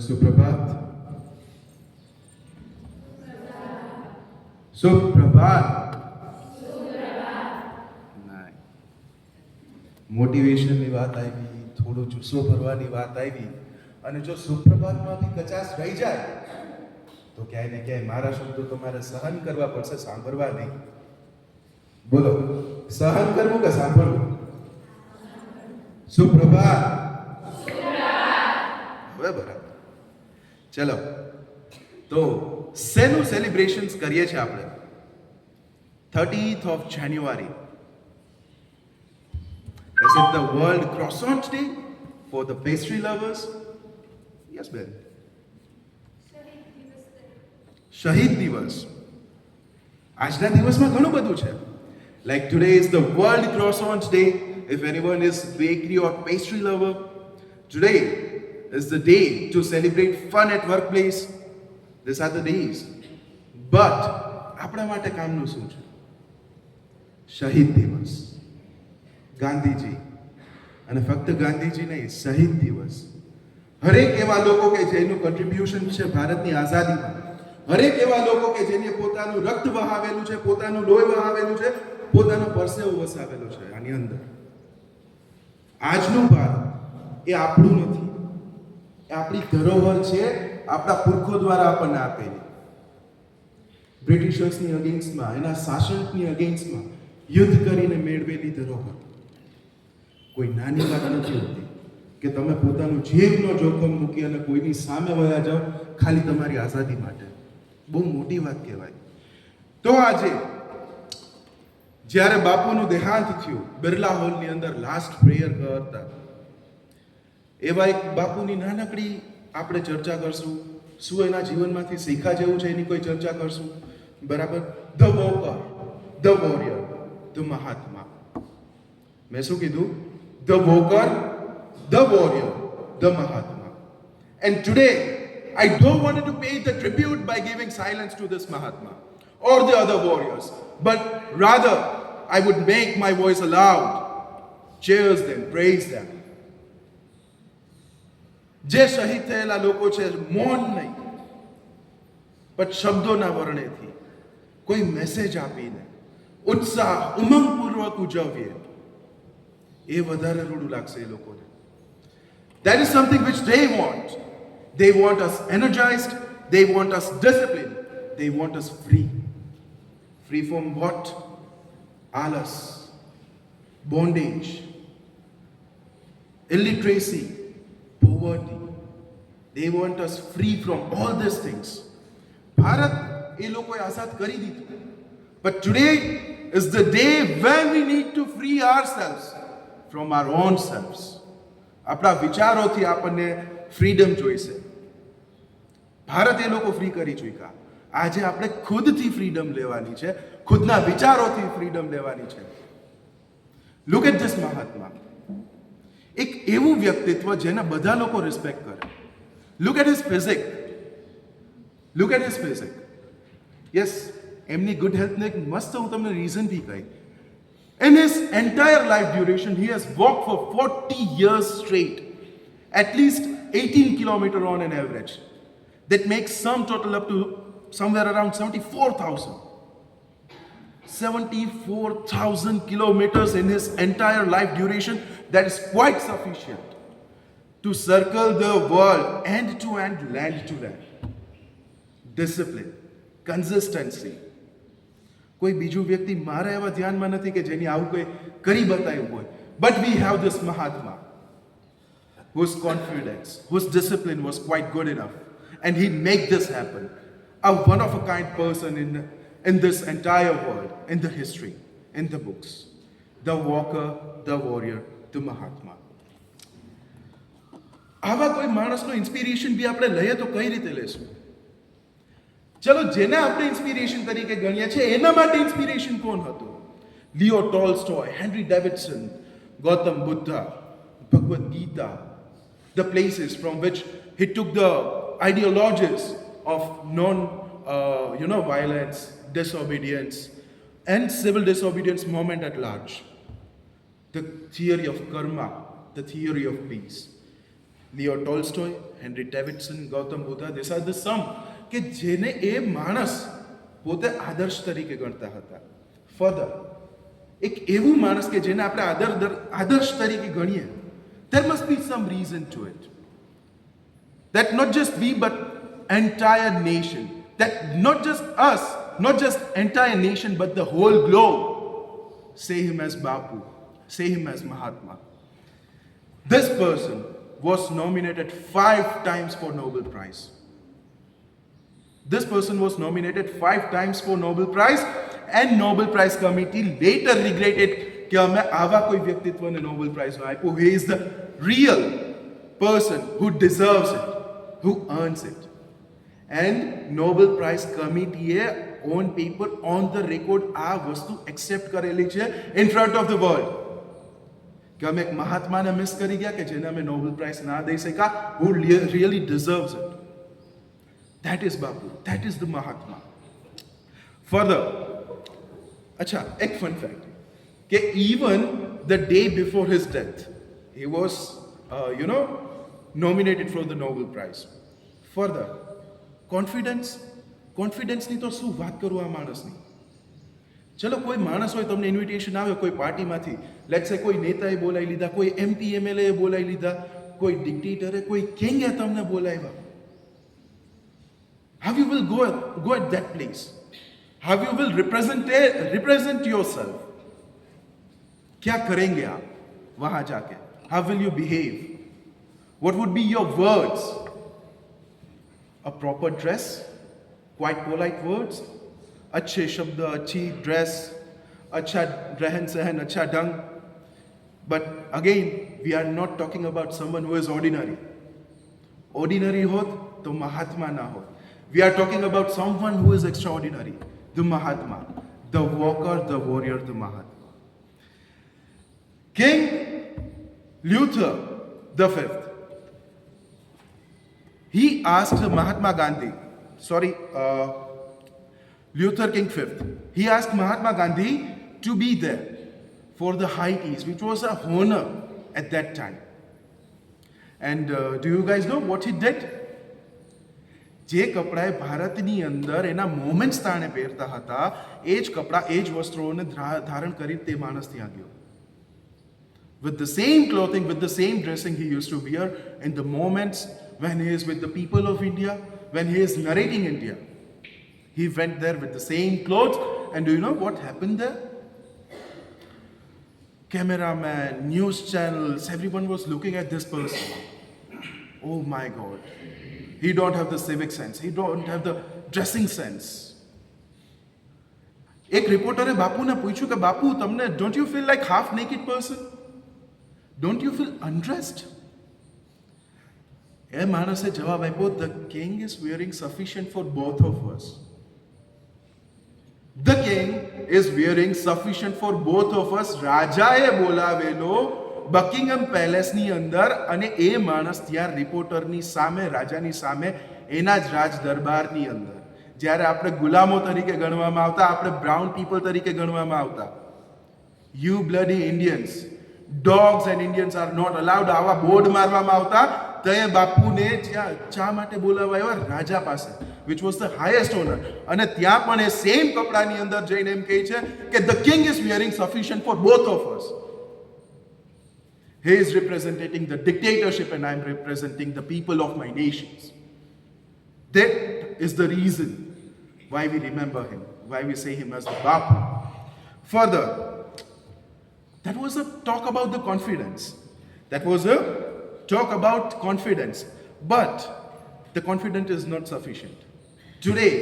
સુપ્રભાત. સુપ્રભાત. મોટિવેશનની વાત આવી, થોડું જુસ્સો ભરવાની વાત આવી, અને જો સુપ્રભાતમાંથી કચાશ રહી જાય તો ક્યાંય ને ક્યાંય મારા શબ્દો તમારે સહન કરવા પડશે, સાંભળવા નહીં. બોલો, સહન કરવું કે સાંભળવું? સુપ્રભાત. હવે બરાબર. ચલો, તો શેનું સેલિબ્રેશન્સ કરીએ છીએ આપણે? 30th of January. Is it the World Croissant Day for the pastry lovers? Yes, Ben. શહીદ દિવસ. આજના દિવસમાં ઘણું બધું છે. Like today is the World Croissant Day. If anyone is bakery or pastry lover, today is the day to celebrate fun at workplace. These are the days. But આપણા માટે કામનું શું છે? શહીદ દિવસ. ગાંધીજી, અને ફક્ત ગાંધીજી નહીં, શહીદ દિવસ. હરેક એવા લોકો કે જેનું કન્ટ્રીબ્યુશન છે ભારતની આઝાદીમાં, હરેક એવા લોકો કે જેને પોતાનું રક્ત વહાવેલું છે, પોતાનું લોહી વહાવેલું છે, પોતાનો પરસેવો વસાવેલો છે આની અંદર. આજનું ભારત એ આપણું નથી, એ આપણી ધરોહર છે, આપણા પુરખો દ્વારા આપણને આપેલી. બ્રિટિશર્સની અગેન્સ્ટમાં, એના શાસનની અગેન્સ્ટમાં યુદ્ધ કરીને મેળવેલી ધરોહર. કોઈ નાની વાત નથી હોતી કે તમે પોતાનું જીવનો જોખમ મૂકી અને કોઈની સામે વયા જાઓ ખાલી તમારી આઝાદી માટે. બહુ મોટી વાત કહેવાય. તો આજે જ્યારે બાપુનું દેહાંત થયું, બિરલા હોલની અંદર લાસ્ટ પ્રેયર કરતા, એવા એક બાપુની નાનકડી આપણે ચર્ચા કરશું. શું એના જીવનમાંથી શીખા જેવું છે એની કોઈ ચર્ચા કરશું, બરાબર? The walker, the warrior, the Mahatma. મેં શું કીધું? The worker, the warrior, the Mahatma. And today, I don't want to pay the tribute by giving silence to this Mahatma or the other warriors, but rather, I would make my voice aloud, cheers them, praise them. જે શહીદ થયેલા લોકો છે, મૌન નહીં, પણ શબ્દોના વર્ણેથી કોઈ મેસેજ આપીને ઉત્સાહ, ઉમંગપૂર્વક ઉજવીએ, એ વધારે રૂડું લાગશે એ લોકોને. That is something which they want. They want us energized, they want us disciplined, they want us free. Free from what? Alas, bondage, illiteracy, poverty. They want us free from all these things. Bharat એ લોકોએ આઝાદ કરી દીધું. But today is the day when we need to free ourselves from our own selves. આપણા વિચારોથી આપણને freedom જોઈશે. ભારત એ લોકો free કરી ચૂક્યા. આજે આપણે ખુદથી ફ્રીડમ લેવાની છે, ખુદના વિચારોથી ફ્રીડમ લેવાની છે. Look at this Mahatma. એક એવું વ્યક્તિત્વ જેને બધા લોકો રિસ્પેક્ટ કરે. Look at his physique. Look at his physique. Yes, એમની ગુડ હેલ્થને એક મસ્ત હું તમને રીઝન બી કહી. In his entire life duration, he has walked for 40 years straight, at least 18 kilometers on an average. That makes sum total up to somewhere around 74,000. 74,000 kilometers in his entire life duration. That is quite sufficient to circle the world end to end, land to land. Discipline, consistency. કોઈ બીજું વ્યક્તિ મારા એવા ધ્યાનમાં નથી કે જેની આવું કોઈ કરી બતાવ્યું હોય. But we have this Mahatma whose confidence, whose discipline was quite good enough, and he make this happen. A one of a kind person in this entire world, in the history, in the books. The walker, the warrior, the Mahatma. આવા કોઈ માણસનો inspiration બી આપણે લઈએ તો કઈ રીતે લેશું? ચલો, જેને આપણે ઇન્સ્પિરેશન તરીકે ગણીએ છીએ એના માટે ઇન્સ્પિરેશન કોણ હતું? Leo Tolstoy, Henry Davidson, Gautam Buddha, Bhagavad Gita, the places from which he took the ideologies of violence, disobedience, and civil disobedience movement at large. The theory of karma, the theory of peace. Leo Tolstoy, Henry Davidson, Gautam Buddha, these are the some કે જેને એ માણસ પોતે આદર્શ તરીકે ગણતા હતા. Further એક એવું માણસ કે જેને આપણે આદર્શ તરીકે ગણીએ, there must be some reason to it. That not just we but entire nation, that not just us, not just entire nation but the whole globe say him as Bapu, say him as Mahatma. This person was nominated 5 times for Nobel Prize. This person was nominated 5 times for Nobel Prize, and Nobel Prize committee later regretted कि हमें आवा कोई व्यक्तित्व ने Nobel Prize में आया. He is the real person who deserves it, who earns it. And Nobel Prize committee on paper, on the record, આ વસ્તુ accept કરેલી છે in front of the world. कि हम एक महात्मा ने मिस करी गया कि જેને અમે Nobel Prize ના દઈ શકા, who really deserves it. That is Bapu, that is the Mahatma. Further, अच्छा एक fun fact कि even the day before his death he was nominated for the Nobel Prize. Further, confidence ની તો શું વાત કરું આ માણસની. ચલો કોઈ માણસ હોય, તમને ઇન્વિટેશન આવે કોઈ પાર્ટીમાંથી, લેટ્સ સે કોઈ નેતાએ બોલાવી લીધા, કોઈ MP MLA એ બોલાવી લીધા, કોઈ ડિક્ટેટરે, કોઈ કિંગે તમને બોલાવ્યા. How you will go at that place? How you will represent yourself? क्या करेंगे आप वहां जाके? How will you behave? What would be your words? A proper dress, quite polite words, अच्छे शब्द, अच्छी ड्रेस, अच्छा रहन सहन, अच्छा ढंग. But again, we are not talking about someone who is ordinary. Ordinary होत तो महात्मा ना होत. We are talking about someone who is extraordinary, the Mahatma, the walker, the warrior, the Mahatma. King Luther the Fifth, he asked Mahatma Gandhi, Luther King Fifth, he asked Mahatma Gandhi to be there for the high teas, which was a honor at that time. And do you guys know what he did? જે કપડાએ ભારતની અંદર એના moments તાણે પહેરતા હતા, એ જ કપડા, એ જ વસ્ત્રોને ધારણ કરી તે માણસ ત્યાં ગયો. With the same clothing, with the same dressing he used to wear in the moments when he is with the people of India, when he is narrating India. He went there with the same clothes, and do you know what happened there? Cameraman, news channels, everyone was looking at this person. Oh my God. He don't have the civic sense. He don't have the dressing sense. એક રિપોર્ટરે બાપુને પૂછ્યું કે બાપુ તમને don't you feel like half naked person? Don't you feel undressed? એ માણસે જવાબ આપ્યો, the king is wearing sufficient for both of us. The king is wearing sufficient for both of us. રાજાએ બોલાવેલો Buckingham પેલેસની અંદર, અને એ માણસ ત્યાં રિપોર્ટરની સામે, રાજાની સામે, એના જ રાજ દરબારની અંદર, જ્યારે આપણે ગુલામો તરીકે ગણવામાં આવતા, આપણે બ્રાઉન પીપલ તરીકે ગણવામાં આવતા. You bloody Indians, dogs and Indians are not allowed, આવા બોર્ડ મારવામાં આવતા. તો એ બાપુને ચા માટે બોલાવવા આવ્યા રાજા પાસે, which was the highest honor. અને ત્યાં પણ એ સેમ કપડાની અંદર જઈને એમ કહે છે કે the king is wearing sufficient for both of us. He is representing the dictatorship and I am representing the people of my nations. That is the reason why we remember him, why we say him as the Bapu. Further, that was a talk about the confidence. That was a talk about confidence. But the confidence is not sufficient. Today,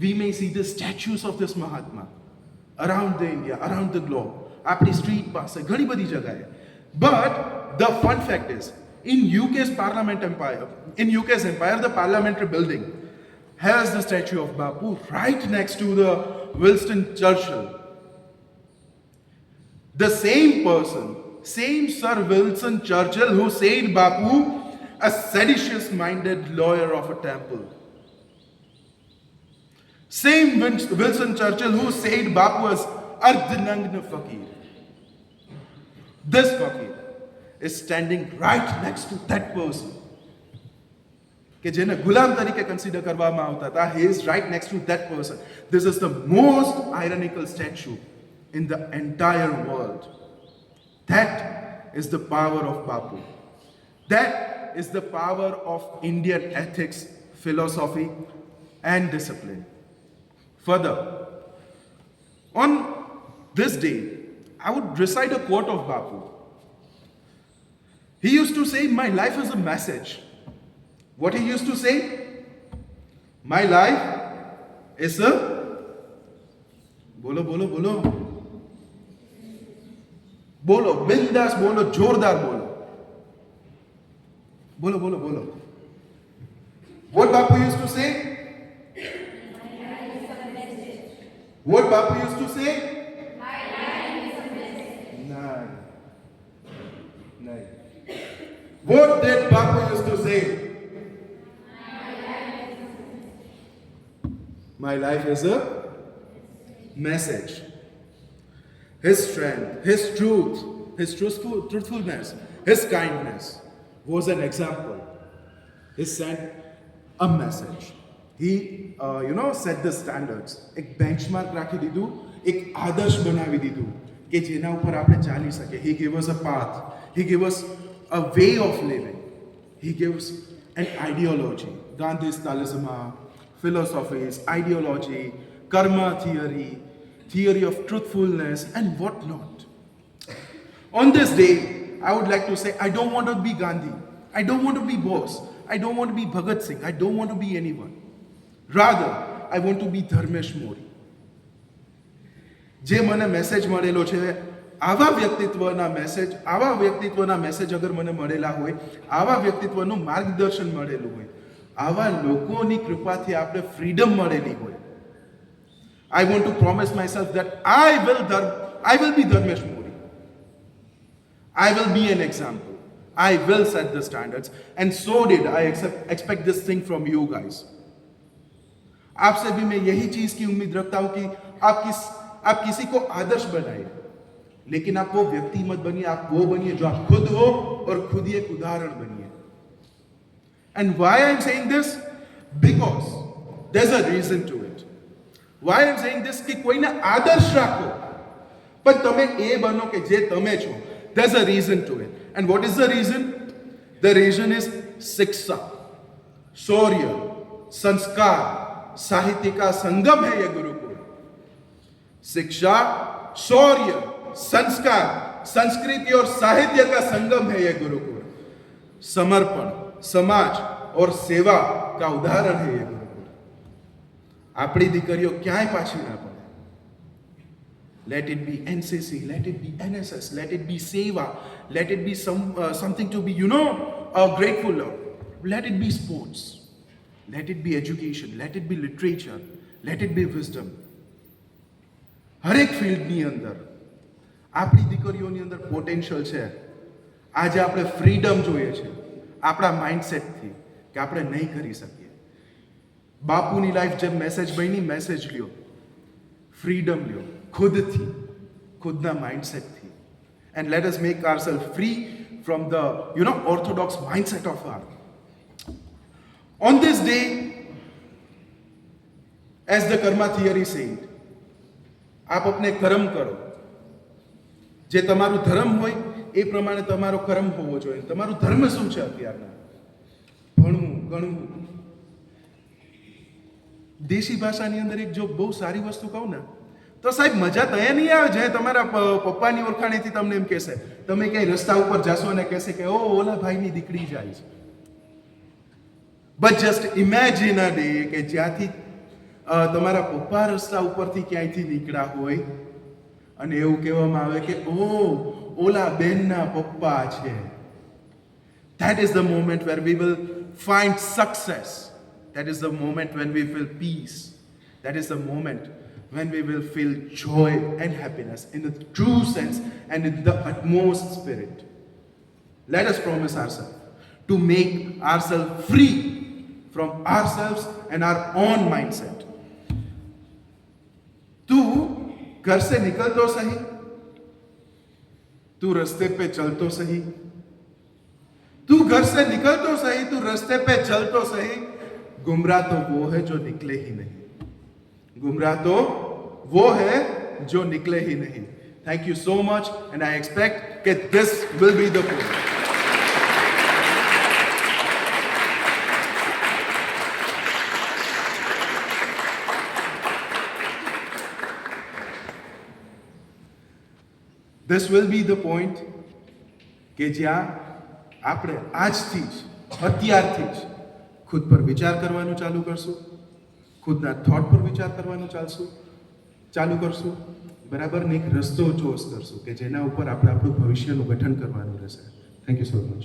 we may see the statues of this Mahatma around the India, around the globe. આપણી street પાસે ઘણી બધી જગાએ. But the fun fact is, in UK's empire, the parliamentary building has the statue of Bapu right next to the Winston Churchill. The same person, same Sir Winston Churchill who said Bapu a seditious-minded lawyer of a temple. Same Winston Churchill who said Bapu as Ardhanagna Fakir. This fakir is standing right next to that person. કે જેને ગુલામ તરીકે consider કરવામાં આવતા હતા, he is right next to that person. This is the most ironical statue in the entire world. That is the power of Bapu. That is the power of Indian ethics, philosophy and discipline. Further, on this day, I would recite a quote of Bapu. He used to say, my life is a message. What he used to say? My life is a... बोलो बोलो बोलो बोलो, बिंदास बोलो, जोरदार बोलो, बोलो बोलो बोलो. What Bapu used to say? What Bapu used to say? No. What did Bapu used to say? My life is a message. His strength, his truth, his truthfulness, his kindness was an example. He sent a message. He, set the standards. એક benchmark રાખી દીધું, એક આદર્શ બનાવી દીધું કે જેના ઉપર આપણે ચાલી શકીએ. He gave us a path. He gave us a way of living. He gives an ideology. Gandhi's talisman, philosophies, ideology, karma theory, theory of truthfulness, and whatnot. On this day, I would like to say, I don't want to be Gandhi. I don't want to be Bose. I don't want to be Bhagat Singh. I don't want to be anyone. Rather, I want to be Dharmesh Mori. જે મને message મળેલો છે, આવા વ્યક્તિત્વના message અગર મને મળેલા હોય, આવા વ્યક્તિત્વનું માર્ગદર્શન મળેલું હોય, આવા લોકોની કૃપાથી આપણે ફ્રીડમ મળેલી હોય, I want to promise myself that I will be Dharmesh Mori. I will be an example. I will set the standards. And so did I expect this thing from you guys. आपसे भी मैं यही चीज की उम्मीद रखता हूं कि आप किसी को आदर्श बनाए, लेकिन आप वो व्यक्ति मत बनिए, आप वो बनिए जो आप खुद हो और खुद ही एक उदाहरण बनिए. And why I'm saying this? Because there's a reason to it. Why I'm saying this? कि કોઈને આદર્શ રાખો, પણ તમે એ બનો કે જે તમે છો. There's a reason to it. And what is the reason? The reason is शिक्षा, शौर्य, संस्कार, साहित्य का संगम है ये गुरुकुल. शिक्षा, शौर्य, संस्कार, संस्कृति और साहित्य का संगम है ये गुरुकुल. समर्पण, समाज और सेवा का उदाहरण है ये गुरुकुल. આપણી દીકરીઓ ક્યાંય પાછી ના પડે. Let it be NCC, let it be NSS, let it be Seva, let it be something to be, grateful of. Let it be sports, let it be education, let it be literature, let it be wisdom. હરેક ફિલ્ડની અંદર આપણી દીકરીઓની અંદર potential છે. આજે આપણે freedom જોઈએ છે આપણા માઇન્ડસેટથી કે આપણે નહીં કરી શકીએ. બાપુની લાઈફ જેમ મેસેજ બની, મેસેજ લ્યો, ફ્રીડમ લ્યો ખુદથી, ખુદના માઇન્ડસેટથી. And let us make ourselves free from the orthodox mindset of our. On this day, as the karma theory said, આપ अपने કર્મ કરો. જે તમારું ધર્મ હોય એ પ્રમાણે તમારો કર્મ હોવો જોઈએ. તમારું ધર્મ શું છે અત્યારના? ભણવું, ગણવું. દેશી ભાષાની અંદર એક જો બહુ સારી વસ્તુ કહું ને, તો સાહેબ મજા તો એ નહીં આવે જે તમારા પપ્પાની ઓળખાણેથી તમને એમ કહેશે, તમે ક્યાંય રસ્તા ઉપર જાશો અને કહેશે કે ઓ ઓલા ભાઈની દીકરી જાય છે. But just imagine a day કે જ્યાંથી તમારા પપ્પા રસ્તા ઉપરથી ક્યાંયથી નીકળ્યા હોય અને એવું કહેવામાં આવે કે ઓ ઓલા બેનના પપ્પા છે. That is the moment where we will find success. That is the moment when we feel peace. That is the moment when we will feel joy and happiness in the true sense and in the utmost spirit. Let us promise ourselves to make ourselves free from ourselves and our own mindset. तू घर से निकलतो सही, तू रास्ते पे चलतो सही, तू घर से निकल तो सही, तू रास्ते पे चल तो सही, गुमराह तो वो है जो निकले ही नहीं. गुमराह तो वो है जो निकले ही नहीं. Thank you so much, and I expect that this will be the point. This will be the point કે જ્યાં આપણે આજથી જ, અત્યારથી જ ખુદ પર વિચાર કરવાનું ચાલુ કરશું, ખુદના થોટ પર વિચાર કરવાનું ચાલુ કરશું, બરાબર ને એક રસ્તો ચોસ કરશું કે જેના ઉપર આપણે આપણું ભવિષ્યનું ગઠન કરવાનું રહેશે. Thank you so much.